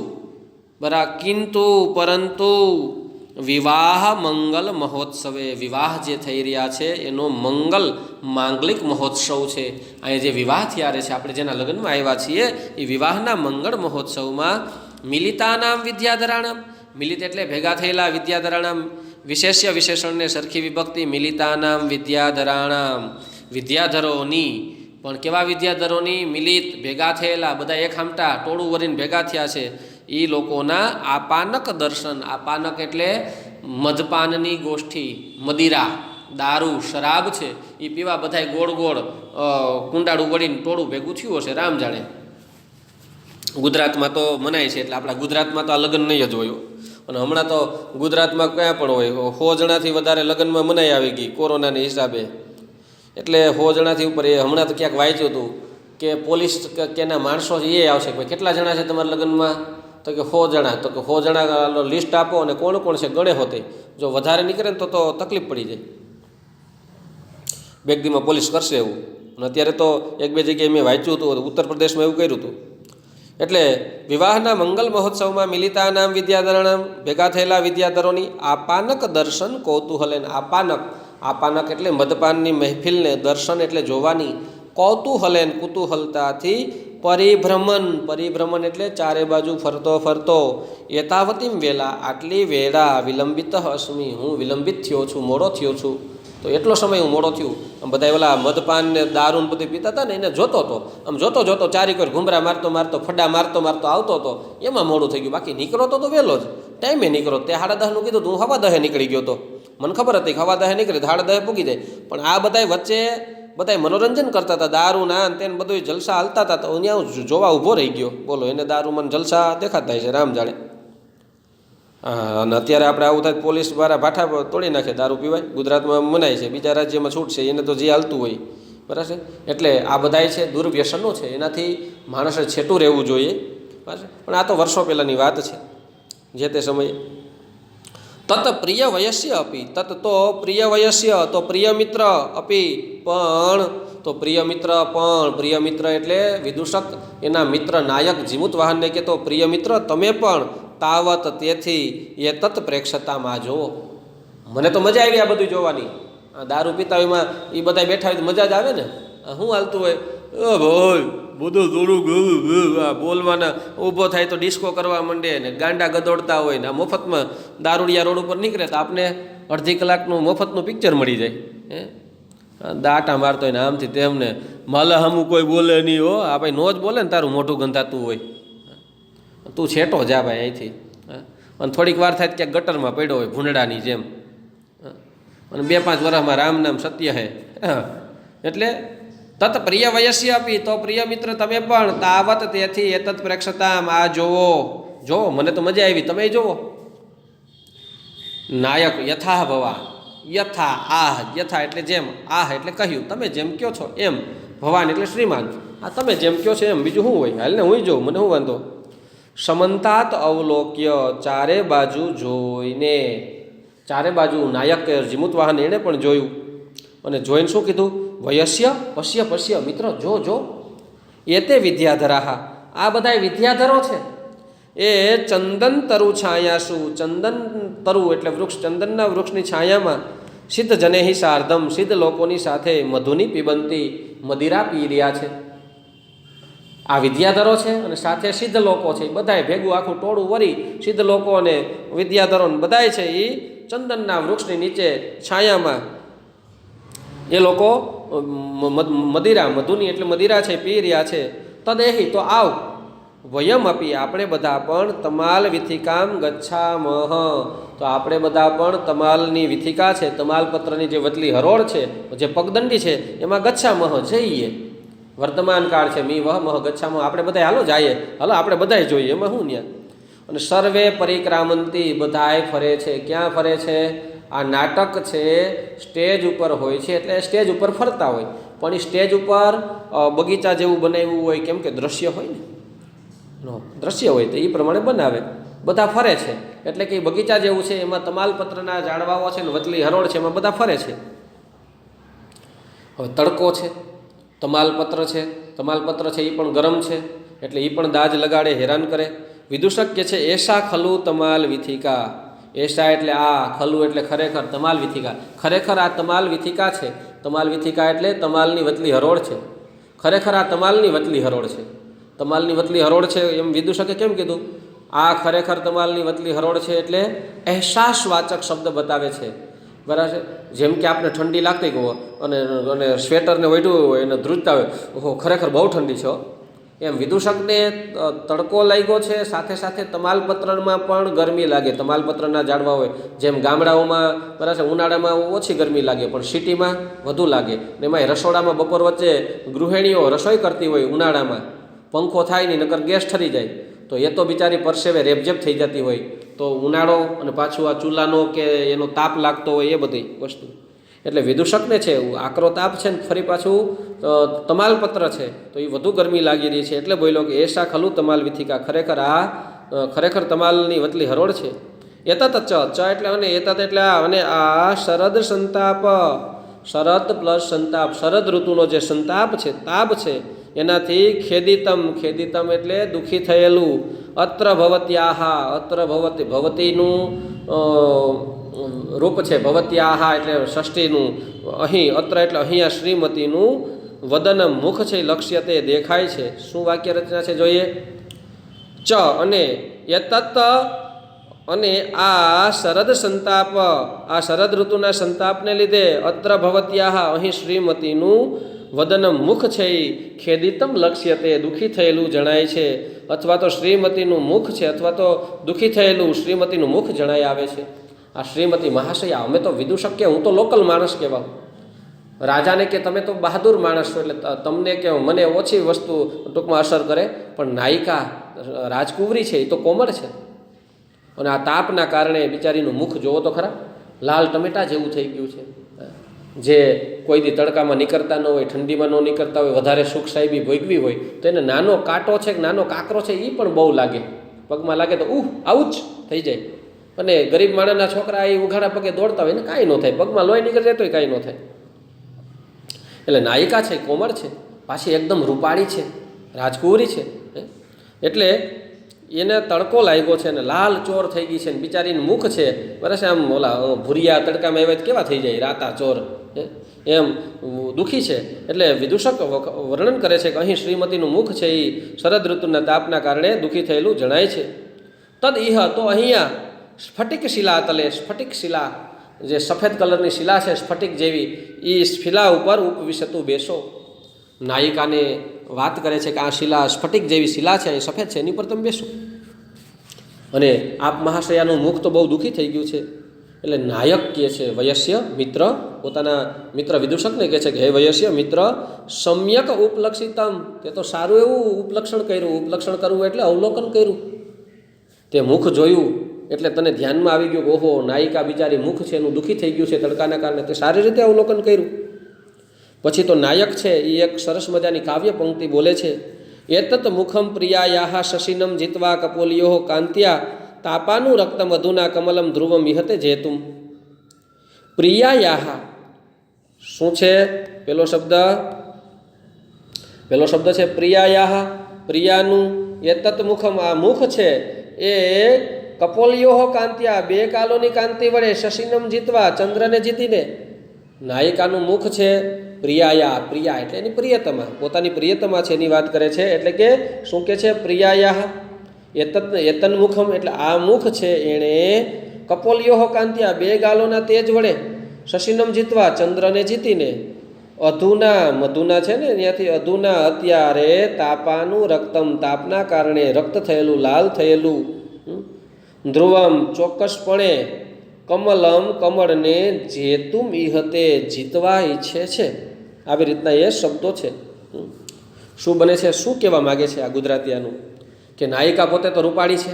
બરાબર. કિંતુ પરંતુ વિવાહ મંગલ મહોત્સવે, વિવાહ જે થઈ રહ્યા છે એનો મંગલ માંગલિક મહોત્સવ છે. અહીં જે વિવાહ થયા છે, આપણે જેના લગ્નમાં આવ્યા છીએ, એ વિવાહના મંગળ મહોત્સવમાં મિલિતાનામ વિદ્યાધરાણામ, મિલિત એટલે ભેગા થયેલા, વિદ્યાધરાણામ વિશેષ્ય વિશેષણને સરખી વિભક્તિ, મિલિતાનામ વિદ્યાધરાણામ, વિદ્યાધરોની. પણ કેવા વિદ્યાધરોની? મિલિત ભેગા થયેલા, બધા એક હામટા ટોળું વરીને ભેગા થયા છે. એ લોકોના આપાનક દર્શન, આપાનક એટલે મદપાનની ગોષ્ઠી, મદિરા, દારૂ, શરાબ છે એ પીવા બધાય ગોળ ગોળ કુંડાળું વળીને ટોળું ભેગું થયું હશે, રામ જાણે. ગુજરાતમાં તો મનાય છે એટલે આપણા ગુજરાતમાં તો આ લગ્ન નહીં જ હોય. અને હમણાં તો ગુજરાતમાં ક્યાં પણ હોય, 100 જણાથી વધારે લગ્નમાં મનાઈ આવી ગઈ કોરોનાના હિસાબે. એટલે 100 જણાથી ઉપર. એ હમણાં તો ક્યાંક વાંચ્યું હતું કે પોલીસ કેના માણસો એ આવશે, ભાઈ કેટલા જણા છે તમારા લગ્નમાં? તો કે 100 જણા. તો કે 100 જણા લિસ્ટ આપો અને કોણ કોણ છે ગણે હોતે. જો વધારે નીકળે ને તો તકલીફ પડી જાય. બેગદીમાં પોલીસ કરશે એવું. અને અત્યારે તો એક બે જગ્યાએ મેં વાંચ્યું હતું, ઉત્તર પ્રદેશમાં એવું કર્યું હતું. એટલે વિવાહના મંગલ મહોત્સવમાં મિલિતાનામ વિદ્યાધરાણામ, ભેગા થયેલા વિદ્યાધરોની આપાનક દર્શન કૌતૂહલેન. આપાનક એટલે મદપાનની મહેફિલને, દર્શન એટલે જોવાની, કૌતૂહલેન કુતૂહલતાથી, પરિભ્રમણ એટલે ચારે બાજુ ફરતો એતાવતીમ વેલા, આટલી વેળા, વિલંબિત અસ્મિ, હું વિલંબિત થયો છું, મોડો થયો છું. તો એટલો સમય હું મોડો થયો. આમ બધા ઓલા મદપાન ને દારૂ ને બધું પીતા હતા ને એને જોતો હતો. આમ જોતો ચારી કોઈ ઘુમરા મારતો ફડા મારતો આવતો હતો. એમાં મોડું થઈ ગયું. બાકી નીકળો તો વહેલો જ ટાઈમે નીકળો. તે 10:30નું કીધું તો હું 10:15 નીકળી ગયો હતો. મને ખબર હતી કે 10:15 નીકળી 10:30 પૂગી જાય. પણ આ બધા વચ્ચે બધા મનોરંજન કરતા હતા, દારૂ ના તેને બધું જલસા હાલતા હતા. તો ત્યાં જોવા ઊભો રહી ગયો. બોલો, એને દારૂમાં જલસા દેખાતા છે, રામ જાણે. હા, અને અત્યારે આપણે આવું થાય પોલીસ દ્વારા ભાઠા તોડી નાખે, દારૂ પીવાય. ગુજરાતમાં મનાય છે, બીજા રાજ્યમાં છૂટ છે, એને તો જે હાલતું હોય. બરાબર છે. એટલે આ બધાય છે દુર્વ્યસનો છે, એનાથી માણસે છેટું રહેવું જોઈએ. બરાબર. પણ આ તો વર્ષો પહેલાંની વાત છે, જે તે સમયે. તત પ્રિય વયસ્ય અપી, તત તો પ્રિય વયસ્ય, તો પ્રિય મિત્ર, અપી પણ, તો પ્રિય મિત્ર એટલે વિદૂષક એના મિત્ર નાયક જીમુત વાહનને કે તો પ્રિય મિત્ર તમે પણ તાવત તેથી એ તત પ્રેક્ષતામાં જુઓ. મને તો મજા આવી આ બધું જોવાની. આ દારૂ પીતા એમાં એ બધા બેઠા હોય તો મજા જ આવે ને. શું હાલતું હોય, ભાઈ બધું થોડુંક બોલવાના, ઊભો થાય તો ડિસ્કો કરવા માંડે ને, ગાંડા ગદોડતા હોય ને. આ મફતમાં દારૂડિયા રોડ ઉપર નીકળે તો આપણે અડધી કલાકનું મફતનું પિક્ચર મળી જાય. દાટા મારતો હોય ને આમથી તેમને, માલા હમું કોઈ બોલે નહીં હો. આ ભાઈ નો જ બોલે ને તારું મોઢું ગંધાતું હોય, તું છેટો જા ભાઈ અહીંથી. અને થોડીક વાર થાય ક્યાંક ગટરમાં પડ્યો હોય ભૂંડડાની જેમ. અને 2-5 વર્ષમાં રામ નામ સત્ય હે. એટલે તત પ્રિય વયસ્ય આપી, તો પ્રિય મિત્ર તમે પણ તાવત તેથી એ તત પ્રેક્ષતામ, આ જોવો. મને તો મજા આવી, તમે જોવો. નાયક યથા ભવા, યથા એટલે જેમ, આહ એટલે કહ્યું, તમે જેમ કહો છો એમ, ભવાન એટલે શ્રીમાન, આ તમે જેમ કહો છો એમ, બીજું શું હોય. હાલ ને હું જોઉં, મને શું વાંધો. સમંતાત અવલોક્ય, ચારે બાજુ જોઈને, ચારે બાજુ નાયક જીમુત વાહન એણે પણ જોયું. અને જોઈને શું કીધું, વયસ્ય પશ્ય મિત્ર, જો એ તે વિદ્યાધરાહા, આ બધા વિદ્યાધરો છે. એ ચંદન તરુ છાયાસુ, ચંદન તરુ એટલે વૃક્ષ, ચંદનના વૃક્ષની છાયામાં, સિદ્ધ જનેહી સાર્ધમ, સિદ્ધ લોકોની સાથે, મધુની પીબંતી, મદિરા પી રહ્યા છે. આ વિદ્યાધરો છે અને સાથે સિદ્ધ લોકો છે. બધાય ભેગું આખું ટોળું વળી સિદ્ધ લોકો અને વિદ્યાધરો બધાય છે એ ચંદનના વૃક્ષની નીચે છાયામાં એ લોકો મધુની એટલે મદિરા છે પી રહ્યા છે. તદેહી તો આવ, વયમ આપી આપણે બધા પણ તમાલ વિથિકામ ગચ્છામહ, તો આપણે બધા પણ તમાલની વિથિકા છે, તમાલપત્રની જે વચલી હરોળ છે, જે પગદંડી છે, એમાં ગચ્છામહ જઈએ. વર્તમાન કાળ છે, મી વહ મહ ગચ્છામહ, આપણે બધા હાલો જઈએ, હાલો આપણે બધાય જોઈએ, એમાં શું ન્યા. અને સર્વે પરિક્રામંતી, બધાય ફરે છે. ક્યાં ફરે છે? આ નાટક છે સ્ટેજ ઉપર હોય છે, એટલે સ્ટેજ ઉપર ફરતા હોય. પણ એ સ્ટેજ ઉપર બગીચા જેવું બનાવ્યું હોય, કેમ કે દ્રશ્ય હોય ને, દ્રશ્ય હોય તો એ પ્રમાણે બનાવે. બધા ફરે છે એટલે કે બગીચા જેવું છે, એમાં તમાલપત્રના ઝાડવાઓ છે ને વચલી હરોળ છે, એમાં બધા ફરે છે. હવે તડકો છે, તમાલપત્ર છે એ પણ ગરમ છે, એટલે એ પણ દાજ લગાડે, હેરાન કરે. વિદૂષક કે છે એશા ખલુ તમાલ વિથિકા, એશા એટલે આ, ખલુ એટલે ખરેખર, તમાલ વિથિકા ખરેખર આ તમાલ વિથિકા છે. તમાલ વિથિકા એટલે તમાલની વચલી હરોળ છે. ખરેખર આ તમાલની વચલી હરોળ છે. તમાલની વચલી હરોળ છે એમ વિદૂષકે કેમ કીધું? આ ખરેખર તમાલની વચલી હરોળ છે એટલે અહેસાસવાચક શબ્દ બતાવે છે. બરાબર છે. જેમ કે આપણે ઠંડી લાગતી ગયો અને સ્વેટરને વઢ્યું હોય એને ધ્રુજતા હોય, ઓહો ખરેખર બહુ ઠંડી છે, એમ વિદૂષકને તડકો લાગ્યો છે, સાથે સાથે તમાલપત્રમાં પણ ગરમી લાગે. તમાલપત્રના ઝાડવા હોય, જેમ ગામડાઓમાં બરાબર છે ઉનાળામાં ઓછી ગરમી લાગે, પણ સિટીમાં વધુ લાગે. ને એમાં રસોડામાં બપોર વચ્ચે ગૃહિણીઓ રસોઈ કરતી હોય ઉનાળામાં, પંખો થાય નહીં નકર ગેસ ઠરી જાય, તો એ તો બિચારી પરસેવે રેબઝેબ થઈ જતી હોય. તો ઉનાળો અને પાછું આ ચૂલાનો કે એનો તાપ લાગતો હોય એ બધી વસ્તુ, એટલે વિદૂષકને છે આકરો તાપ છે ને ફરી પાછું તમાલપત્ર છે તો એ વધુ ગરમી લાગી રહી છે. એટલે બોલ્યો કે એશા ખલું તમાલ વિથિકા, ખરેખર આ ખરેખર તમાલની વચલી હરોળ છે. એતત ચ એટલે અને એતત એટલે આ, અને આ શરદ સંતાપ, શરદ પ્લસ સંતાપ, શરદ ઋતુનો જે સંતાપ છે, તાપ છે, એનાથી ખેદિતમ, ખેદિતમ એટલે દુઃખી થયેલું, અત્ર ભવત્યાહા, અત્ર ભવતી, ભવતીનું રૂપ છે, ભવત્યાહા એટલે ષષ્ઠીનું, અહીં અત્ર એટલે અહીંયા શ્રીમતીનું વદનમ મુખ છે, લક્ષ્ય તે દેખાય છે. શું વાક્ય રચના છે જોઈએ? ચ અને એતત અને આ શરદ સંતાપ, આ શરદ ઋતુના સંતાપને લીધે અત્ર ભવત્યાહ અહીં શ્રીમતીનું વદનમ મુખ છે એ ખેદિતમ લક્ષ્ય તે દુઃખી થયેલું જણાય છે, અથવા તો શ્રીમતીનું મુખ છે, અથવા તો દુઃખી થયેલું શ્રીમતીનું મુખ જણાય આવે છે. આ શ્રીમતી મહાશયા, અમે તો વિદૂષક કે હું તો લોકલ માણસ કહેવા, રાજાને કે તમે તો બહાદુર માણસ છો એટલે તમને કે મને ઓછી વસ્તુ ટૂંકમાં અસર કરે, પણ નાયિકા રાજકુંવરી છે એ તો કોમળ છે, અને આ તાપના કારણે બિચારીનું મુખ જોવો તો ખરા, લાલ ટમેટા જેવું થઈ ગયું છે. જે કોઈ દી તડકામાં નીકળતા ન હોય, ઠંડીમાં ન નીકળતા હોય, વધારે સુખ સાહેબી ભોગવી હોય તો એને નાનો કાંટો છે કે નાનો કાંકરો છે એ પણ બહુ લાગે, પગમાં લાગે તો આવું જ થઈ જાય. અને ગરીબ માણસના છોકરા એ ઉઘાડા પગે દોડતા હોય ને કાંઈ ન થાય, પગમાં લોહી નીકળી જાય તોય કાંઈ ન થાય. એટલે નાયિકા છે, કોમળ છે, પાછી એકદમ રૂપાળી છે, રાજકુંવરી છે, એટલે એને તડકો લાગ્યો છે ને લાલ ચોર થઈ ગઈ છે ને બિચારીનું મુખ છે બરાબર, આમ ઓલા ભૂરિયા તડકામાં આવ્યા કેવા થઈ જાય, રાતા ચોર એમ દુઃખી છે. એટલે વિદૂષક વર્ણન કરે છે કે અહીં શ્રીમતીનું મુખ છે એ શરદ ઋતુના તાપના કારણે દુઃખી થયેલું જણાય છે. તદ ઇહ તો અહીંયા સ્ફટિક શિલા તલે, સ્ફટિક શિલા જે સફેદ કલરની શિલા છે સ્ફટિક જેવી, એ શિલા ઉપર ઉપવિશતું બેસો. નાયિકાને વાત કરે છે કે આ શિલા સ્ફટિક જેવી શિલા છે, એ સફેદ છે, એની પર તમે બેસો. અને આપ મહાશયાનું મુખ તો બહુ દુઃખી થઈ ગયું છે. એટલે નાયક કહે છે વયસ્ય મિત્ર, પોતાના મિત્ર વિદૂષકને કહે છે કે હે વયસ્ય મિત્ર, સમ્યક ઉપલક્ષિતમ, તે તો સારું એવું ઉપલક્ષણ કર્યું. ઉપલક્ષણ કરવું એટલે અવલોકન કર્યું. તે મુખ જોયું એટલે તને ધ્યાનમાં આવી ગયું કે ઓહો નાયિકા બિચારી મુખ છે એનું દુઃખી થઈ ગયું છે તડકાના કારણે, તે સારી રીતે અવલોકન કર્યું. પછી તો નાયક છે એ એક સરસ મજાની કાવ્ય પંક્તિ બોલે છે, એતત મુખમ પ્રિયાયાહ શશિનમ જીતવા કપોલિયો કાંત્યા તાપાનું રક્તમ અધુના કમલમ ધ્રુવમ વિહતે જેતુમ. પ્રિયાયાહ શું છે? પેલો શબ્દ છે પ્રિયાયાહ, પ્રિયાનું. એતત મુખમ આ મુખ છે એ કપોલિયો કાંત્યા બે કાલોની કાંતિ વડે શશિનમ જીતવા ચંદ્રને જીતીને. નાયિકાનું મુખ છે પ્રિયાયા, પ્રિયા એટલે એની પ્રિયતમા, પોતાની પ્રિયતમા છે એની વાત કરે છે. એટલે કે શું કે છે? પ્રિયાયા એતન મુખમ એટલે આ મુખ છે એણે કપોલિયો કાંત્યા બે ગાલોના તેજ વડે શશિનમ જીતવા ચંદ્રને જીતીને. અધુના મધુના છે ને ત્યાંથી અધુના અત્યારે તાપાનું રક્તમ તાપના કારણે રક્ત થયેલું, લાલ થયેલું, ધ્રુવમ ચોક્કસપણે, કમલમ કમળને જેતુમ ઇહતે જીતવા ઈચ્છે છે. આવી રીતના એ શબ્દો છે. શું બને છે? શું કહેવા માગે છે આ ગુજરાતીયાનું? કે નાયિકા પોતે તો રૂપાળી છે,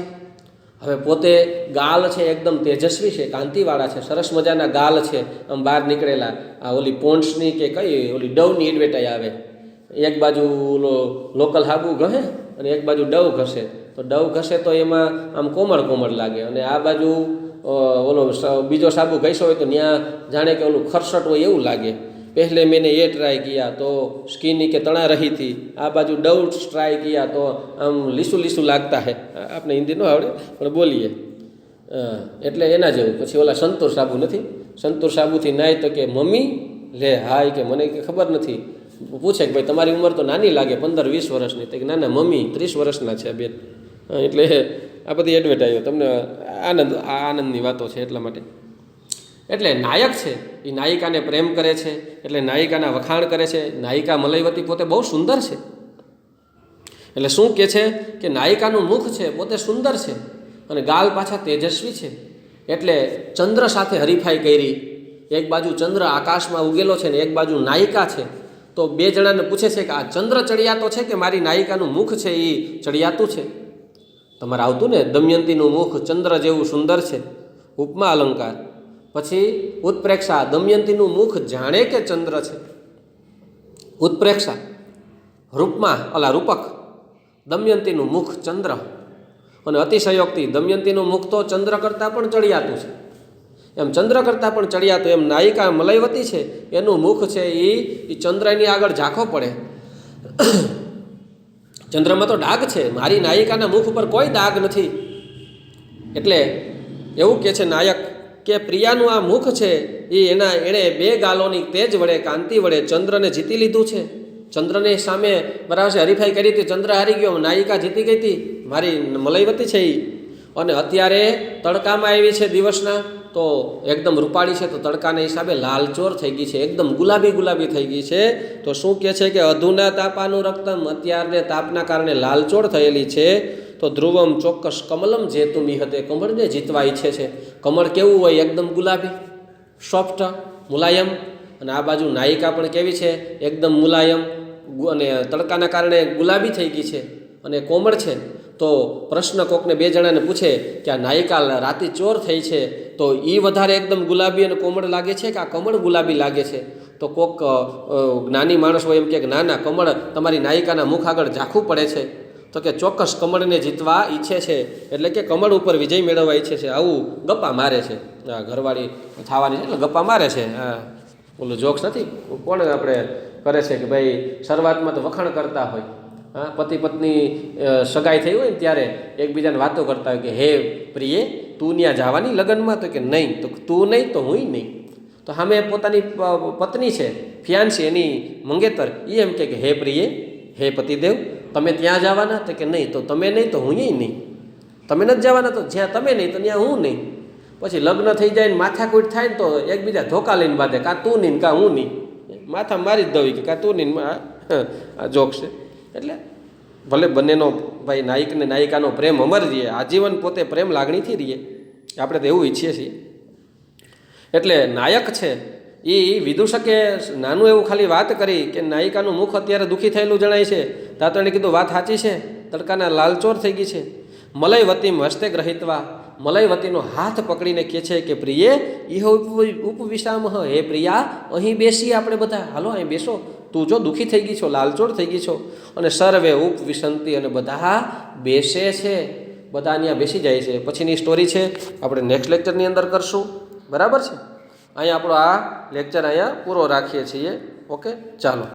હવે પોતે ગાલ છે એકદમ તેજસ્વી છે, કાંતિવાળા છે, સરસ મજાના ગાલ છે, આમ બહાર નીકળેલા. આ ઓલી પોન્ડ્સની કે કઈ ઓલી ડવની એડવર્ટાઈઝ આવે, એક બાજુ ઓલો લોકલ હાબુ ઘસે અને એક બાજુ ડવ ઘસે, તો ડવ ઘસે તો એમાં આમ કોમળ કોમળ લાગે, અને આ બાજુ ઓલો બીજો સાબુ ઘસ્યો હોય તો ત્યાં જાણે કે ઓલું ખરસટ હોય એવું લાગે. પહેલે મેને એ ટ્રાય કિયા તો સ્કીની કે તણા રહી હતી, આ બાજુ ડવ ટ્રાય કિયા તો આમ લીસું લીસું લાગતા હે. આપણે હિન્દી ન આવડે પણ બોલીએ એટલે એના જેવું. પછી ઓલા સંતૂર સાબુ નથી, સંતૂર સાબુથી નાય તો કે મમ્મી લે હાય કે મને કે ખબર નથી, પૂછે કે ભાઈ તમારી ઉંમર તો નાની લાગે 15-20 વર્ષની, તો કે ના ના મમ્મી 30 વર્ષના છે બેન. એટલે આ બધી એડવર્ટાઈઝો તમને આનંદની વાતો છે એટલા માટે. એટલે નાયક છે એ નાયિકાને પ્રેમ કરે છે, એટલે નાયિકાના વખાણ કરે છે. નાયિકા મલયવતી પોતે બહુ સુંદર છે. એટલે શું કહે છે કે નાયિકાનું મુખ છે પોતે સુંદર છે અને ગાલ પાછા તેજસ્વી છે. એટલે ચંદ્ર સાથે હરીફાઈ કરી, એક બાજુ ચંદ્ર આકાશમાં ઉગેલો છે ને એક બાજુ નાયિકા છે. તો બે જણાને પૂછે છે કે આ ચંદ્ર ચડિયાતો છે કે મારી નાયિકાનું મુખ છે એ ચડિયાતું છે? તમારે આવતું ને દમયંતીનું મુખ ચંદ્ર જેવું સુંદર છે, ઉપમા અલંકાર. પછી ઉત્પ્રેક્ષા, દમયંતીનું મુખ જાણે કે ચંદ્ર છે. ઉત્પ્રેક્ષા રૂપમાં ઓલા રૂપક, દમયંતીનું મુખ ચંદ્ર. અને અતિશયોક્તિ, દમયંતીનું મુખ તો ચંદ્ર કરતાં પણ ચડિયાતું છે. એમ ચંદ્ર કરતાં પણ ચડિયાતું. એમ નાયિકા મલયવતી છે એનું મુખ છે એ ચંદ્રની આગળ ઝાંખો પડે. ચંદ્રમાં તો ડાઘ છે, મારી નાયિકાના મુખ ઉપર કોઈ ડાઘ નથી. એટલે એવું કહે છે નાયક કે પ્રિયાનું આ મુખ છે એણે 2 ગાલોની તેજ વડે, કાંતિ વડે ચંદ્રને જીતી લીધું છે. ચંદ્રની સામે બરાબર છે હરીફાઈ કરી હતી, ચંદ્ર હારી ગયો, નાયિકા જીતી ગઈ હતી, મારી મલયવતી છે એ. અને અત્યારે તડકામાં આવી છે દિવસના, તો એકદમ રૂપાળી છે, તો તડકાના હિસાબે લાલચોર થઈ ગઈ છે, એકદમ ગુલાબી થઈ ગઈ છે. તો શું કહે છે કે અધુના તાપાનું રક્તમ, અત્યારને તાપના કારણે લાલચોર થયેલી છે. તો ધ્રુવમ ચોક્કસ કમલમ જેતું મિહતે, કમળને જીતવા ઈચ્છે છે. કમળ કેવું હોય? એકદમ ગુલાબી, સોફ્ટ, મુલાયમ. અને આ બાજુ નાયિકા પણ કેવી છે? એકદમ મુલાયમ અને તડકાના કારણે ગુલાબી થઈ ગઈ છે અને કોમળ છે. તો પ્રશ્ન કોકને 2 જણાને પૂછે કે આ નાયિકા રાતી ચોર થઈ છે, તો એ વધારે એકદમ ગુલાબી અને કોમળ લાગે છે કે આ કમળ ગુલાબી લાગે છે? તો કોક જ્ઞાની માણસ હોય એમ કે ના, કમળ તમારી નાયિકાના મુખ આગળ ઝાંખું પડે છે. તો કે ચોક્કસ કમળને જીતવા ઈચ્છે છે, એટલે કે કમળ ઉપર વિજય મેળવવા ઈચ્છે છે. આવું ગપ્પા મારે છે, ઘરવાળી થવાની છે એટલે ગપ્પા મારે છે. ઓલું જોક્સ નથી, કોણ આપણે કરે છે કે ભાઈ શરૂઆતમાં તો વખાણ કરતા હોય, પતિ પત્ની સગાઈ થઈ હોય ને ત્યારે એકબીજાને વાતો કરતા હોય કે હે પ્રિય, તું ત્યાં જવાની લગ્નમાં? તો કે નહીં. તો તું નહીં તો હુંય નહીં. તો સામે પોતાની પત્ની છે, ફિયાન્સી, એની મંગેતર, એ એમ કે હે પ્રિય, હે પતિદેવ, તમે ત્યાં જવાના? તો કે નહીં. તો તમે નહીં તો હુંય નહીં. તમે નથી જવાના? તો જ્યાં તમે નહીં તો ત્યાં હું નહીં. પછી લગ્ન થઈ જાય ને માથાકૂટ થાય ને તો એકબીજા ધોકા લઈને બાંધે, કાં તું નહીં કાં હું નહીં. માથા મારી જ દઉં કે કાં તું નહીં. આ જોક છે. એટલે ભલે બંનેનો ભાઈ નાયકને નાયિકાનો પ્રેમ અમર રહીએ, આજીવન પોતે પ્રેમ લાગણીથી રહીએ, આપણે તો એવું ઈચ્છીએ છીએ. એટલે નાયક છે એ વિદૂષકે નાનું એવું ખાલી વાત કરી કે નાયિકાનું મુખ અત્યારે દુઃખી થયેલું જણાય છે. તો એણે કીધું વાત સાચી છે, તડકાના લાલચોર થઈ ગઈ છે. મલયવતી હસ્તે ગ્રહિતવા, મલયવતીનો હાથ પકડીને કહે છે કે પ્રિય ઇહ ઉપવિશામહ, હે પ્રિયા અહીં બેસી આપણે બધા, હાલો અહીં બેસો, તું જો દુઃખી થઈ ગઈ છો, લાલચોળ થઈ ગઈ છો. અને સર્વે ઉપવિશંતિ, અને બધા બેસે છે, બધા અહીંયા બેસી જાય છે. પછીની સ્ટોરી છે આપણે નેક્સ્ટ લેક્ચરની અંદર કરશું, બરાબર છે. અહીંયા આપણો આ લેક્ચર અહીંયા પૂરો રાખીએ છીએ. ઓકે, ચાલો.